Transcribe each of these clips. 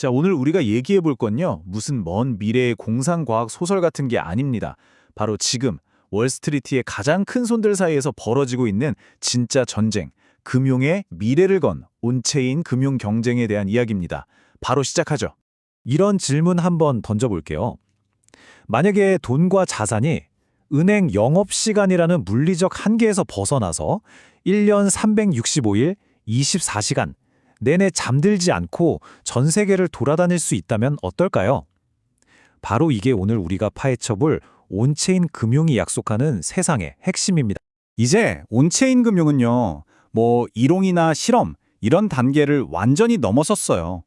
자, 오늘 우리가 얘기해 볼 건요. 무슨 먼 미래의 공상과학 소설 같은 게 아닙니다. 바로 지금 월스트리트의 가장 큰 손들 사이에서 벌어지고 있는 진짜 전쟁, 금융의 미래를 건 온체인 금융 경쟁에 대한 이야기입니다. 바로 시작하죠. 이런 질문 한번 던져볼게요. 만약에 돈과 자산이 은행 영업시간이라는 물리적 한계에서 벗어나서 1년 365일 24시간 내내 잠들지 않고 전 세계를 돌아다닐 수 있다면 어떨까요? 바로 이게 오늘 우리가 파헤쳐볼 온체인 금융이 약속하는 세상의 핵심입니다. 이제 온체인 금융은요, 이론이나 실험, 이런 단계를 완전히 넘어섰어요.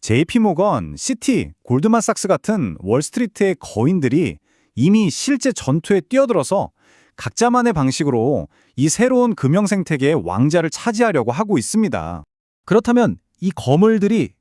JP모건, 시티, 골드만삭스 같은 월스트리트의 거인들이 이미 실제 전투에 뛰어들어서 각자만의 방식으로 이 새로운 금융 생태계의 왕자를 차지하려고 하고 있습니다. 그렇다면 이 거물들이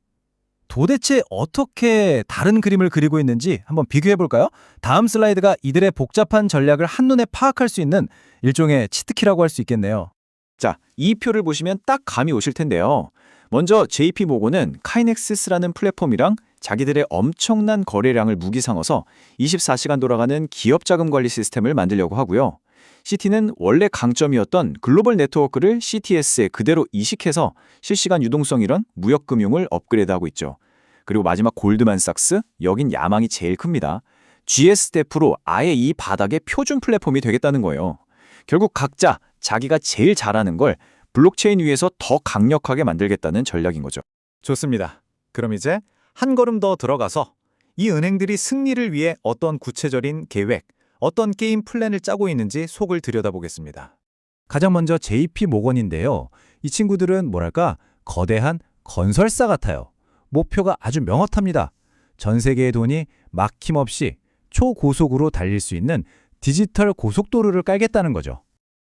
도대체 어떻게 다른 그림을 그리고 있는지 한번 비교해 볼까요? 다음 슬라이드가 이들의 복잡한 전략을 한눈에 파악할 수 있는 일종의 치트키라고 할 수 있겠네요. 자, 이 표를 보시면 딱 감이 오실 텐데요. 먼저 JP모건은 카이넥시스라는 플랫폼이랑 자기들의 엄청난 거래량을 무기 삼아서 24시간 돌아가는 기업 자금 관리 시스템을 만들려고 하고요. 시티는 원래 강점이었던 글로벌 네트워크를 CTS에 그대로 이식해서 실시간 유동성 이런 무역금융을 업그레이드하고 있죠. 그리고 마지막 골드만삭스, 여긴 야망이 제일 큽니다. GS대프로 아예 이 바닥의 표준 플랫폼이 되겠다는 거예요. 결국 각자 자기가 제일 잘하는 걸 블록체인 위에서 더 강력하게 만들겠다는 전략인 거죠. 좋습니다. 그럼 이제 한 걸음 더 들어가서 이 은행들이 승리를 위해 어떤 구체적인 계획, 어떤 게임 플랜을 짜고 있는지 속을 들여다보겠습니다. 가장 먼저 JP모건인데요. 이 친구들은 거대한 건설사 같아요. 목표가 아주 명확합니다. 전 세계의 돈이 막힘없이 초고속으로 달릴 수 있는 디지털 고속도로를 깔겠다는 거죠.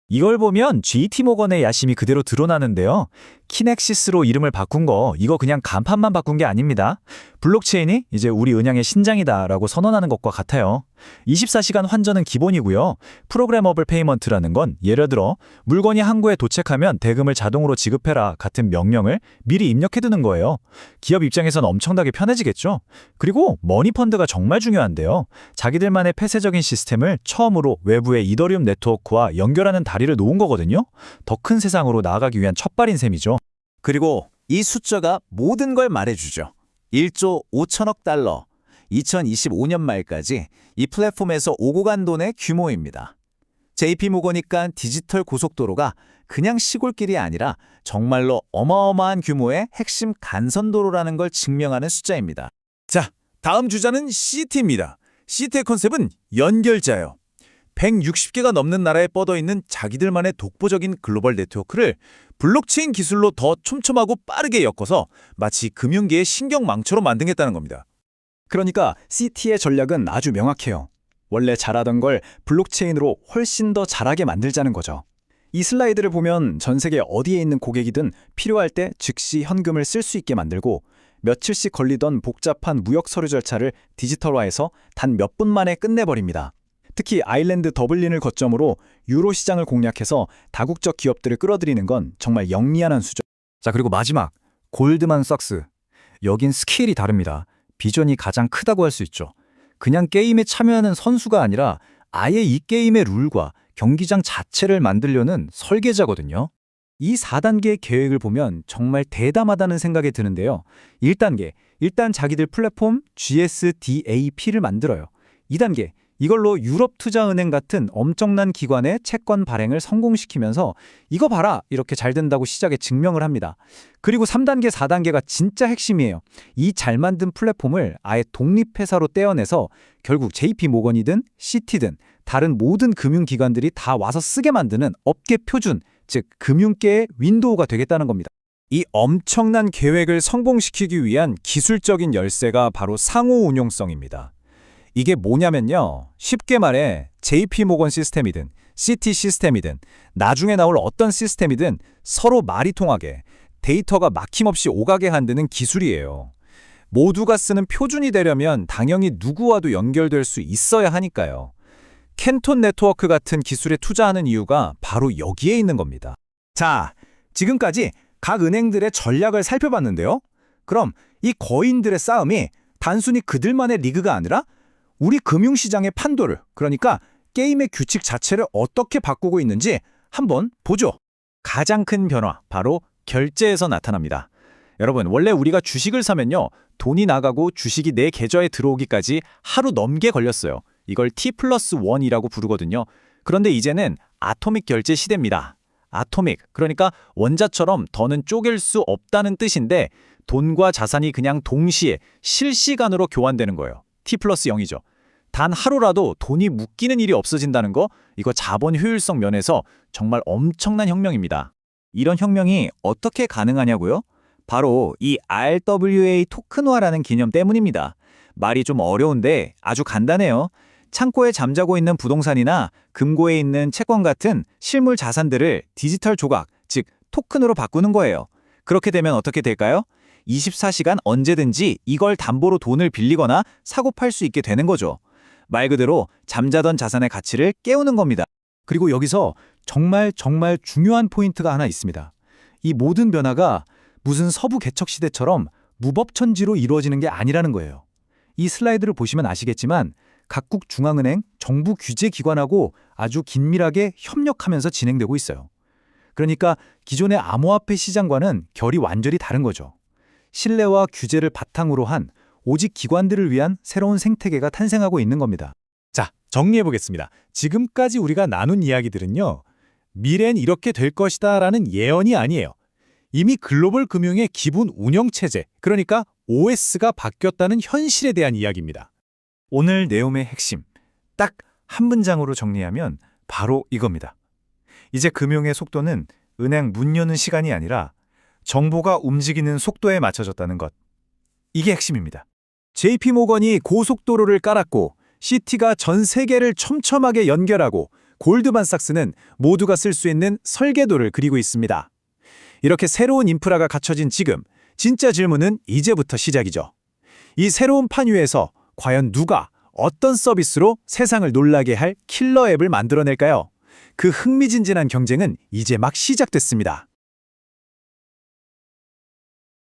이걸 보면 JP모건의 야심이 그대로 드러나는데요. 키넥시스로 이름을 바꾼 거 이거 그냥 간판만 바꾼 게 아닙니다. 블록체인이 이제 우리 은행의 신장이다라고 선언하는 것과 같아요. 24시간 환전은 기본이고요. 프로그래머블 페이먼트라는 건 예를 들어 물건이 항구에 도착하면 대금을 자동으로 지급해라 같은 명령을 미리 입력해두는 거예요. 기업 입장에선 엄청나게 편해지겠죠. 그리고 머니펀드가 정말 중요한데요. 자기들만의 폐쇄적인 시스템을 처음으로 외부의 이더리움 네트워크와 연결하는 다리를 놓은 거거든요. 더 큰 세상으로 나아가기 위한 첫발인 셈이죠. 그리고 이 숫자가 모든 걸 말해주죠. 1조 5천억 달러. 2025년 말까지 이 플랫폼에서 오고 간 돈의 규모입니다. JP모건이니까 디지털 고속도로가 그냥 시골길이 아니라 정말로 어마어마한 규모의 핵심 간선도로라는 걸 증명하는 숫자입니다. 자, 다음 주자는 시티입니다. 시티의 컨셉은 연결자예요. 160개가 넘는 나라에 뻗어있는 자기들만의 독보적인 글로벌 네트워크를 블록체인 기술로 더 촘촘하고 빠르게 엮어서 마치 금융계의 신경망처럼 만들겠다는 겁니다. 그러니까 CT의 전략은 아주 명확해요. 원래 잘하던 걸 블록체인으로 훨씬 더 잘하게 만들자는 거죠. 이 슬라이드를 보면 전 세계 어디에 있는 고객이든 필요할 때 즉시 현금을 쓸 수 있게 만들고 며칠씩 걸리던 복잡한 무역 서류 절차를 디지털화해서 단 몇 분 만에 끝내버립니다. 특히 아일랜드 더블린을 거점으로 유로 시장을 공략해서 다국적 기업들을 끌어들이는 건 정말 영리한 한 수죠. 자, 그리고 마지막 골드만삭스. 여긴 스케일이 다릅니다. 비전이 가장 크다고 할 수 있죠. 그냥 게임에 참여하는 선수가 아니라 아예 이 게임의 룰과 경기장 자체를 만들려는 설계자거든요. 이 4단계의 계획을 보면 정말 대담하다는 생각이 드는데요. 1단계, 일단 자기들 플랫폼 GSDAP를 만들어요. 2단계, 이걸로 유럽투자은행 같은 엄청난 기관의 채권 발행을 성공시키면서 이거 봐라 이렇게 잘 된다고 시작에 증명을 합니다. 그리고 3단계, 4단계가 진짜 핵심이에요. 이 잘 만든 플랫폼을 아예 독립회사로 떼어내서 결국 JP모건이든 시티든 다른 모든 금융기관들이 다 와서 쓰게 만드는 업계 표준, 즉 금융계의 윈도우가 되겠다는 겁니다. 이 엄청난 계획을 성공시키기 위한 기술적인 열쇠가 바로 상호 운용성입니다. 이게 뭐냐면요. 쉽게 말해 JP모건 시스템이든 시티 시스템이든 나중에 나올 어떤 시스템이든 서로 말이 통하게 데이터가 막힘없이 오가게 만드는 기술이에요. 모두가 쓰는 표준이 되려면 당연히 누구와도 연결될 수 있어야 하니까요. 켄톤 네트워크 같은 기술에 투자하는 이유가 바로 여기에 있는 겁니다. 자, 지금까지 각 은행들의 전략을 살펴봤는데요. 그럼 이 거인들의 싸움이 단순히 그들만의 리그가 아니라 우리 금융시장의 판도를, 그러니까 게임의 규칙 자체를 어떻게 바꾸고 있는지 한번 보죠. 가장 큰 변화, 바로 결제에서 나타납니다. 여러분, 원래 우리가 주식을 사면요, 돈이 나가고 주식이 내 계좌에 들어오기까지 하루 넘게 걸렸어요. 이걸 T+1이라고 부르거든요. 그런데 이제는 아토믹 결제 시대입니다. 아토믹, 그러니까 원자처럼 더는 쪼갤 수 없다는 뜻인데 돈과 자산이 그냥 동시에 실시간으로 교환되는 거예요. T+0이죠. 단 하루라도 돈이 묶이는 일이 없어진다는 거, 이거 자본 효율성 면에서 정말 엄청난 혁명입니다. 이런 혁명이 어떻게 가능하냐고요? 바로 이 RWA 토큰화라는 개념 때문입니다. 말이 좀 어려운데 아주 간단해요. 창고에 잠자고 있는 부동산이나 금고에 있는 채권 같은 실물 자산들을 디지털 조각, 즉 토큰으로 바꾸는 거예요. 그렇게 되면 어떻게 될까요? 24시간 언제든지 이걸 담보로 돈을 빌리거나 사고 팔 수 있게 되는 거죠. 말 그대로 잠자던 자산의 가치를 깨우는 겁니다. 그리고 여기서 정말 중요한 포인트가 하나 있습니다. 이 모든 변화가 무슨 서부 개척 시대처럼 무법천지로 이루어지는 게 아니라는 거예요. 이 슬라이드를 보시면 아시겠지만 각국 중앙은행, 정부 규제 기관하고 아주 긴밀하게 협력하면서 진행되고 있어요. 그러니까 기존의 암호화폐 시장과는 결이 완전히 다른 거죠. 신뢰와 규제를 바탕으로 한 오직 기관들을 위한 새로운 생태계가 탄생하고 있는 겁니다. 자, 정리해보겠습니다. 지금까지 우리가 나눈 이야기들은요, 미래는 이렇게 될 것이다 라는 예언이 아니에요. 이미 글로벌 금융의 기본 운영체제, 그러니까 OS가 바뀌었다는 현실에 대한 이야기입니다. 오늘 내용의 핵심, 딱 한 문장으로 정리하면 바로 이겁니다. 이제 금융의 속도는 은행 문 여는 시간이 아니라 정보가 움직이는 속도에 맞춰졌다는 것. 이게 핵심입니다. JP모건이 고속도로를 깔았고 시티가 전 세계를 촘촘하게 연결하고 골드만삭스는 모두가 쓸 수 있는 설계도를 그리고 있습니다. 이렇게 새로운 인프라가 갖춰진 지금, 진짜 질문은 이제부터 시작이죠. 이 새로운 판 위에서 과연 누가 어떤 서비스로 세상을 놀라게 할 킬러 앱을 만들어낼까요? 그 흥미진진한 경쟁은 이제 막 시작됐습니다.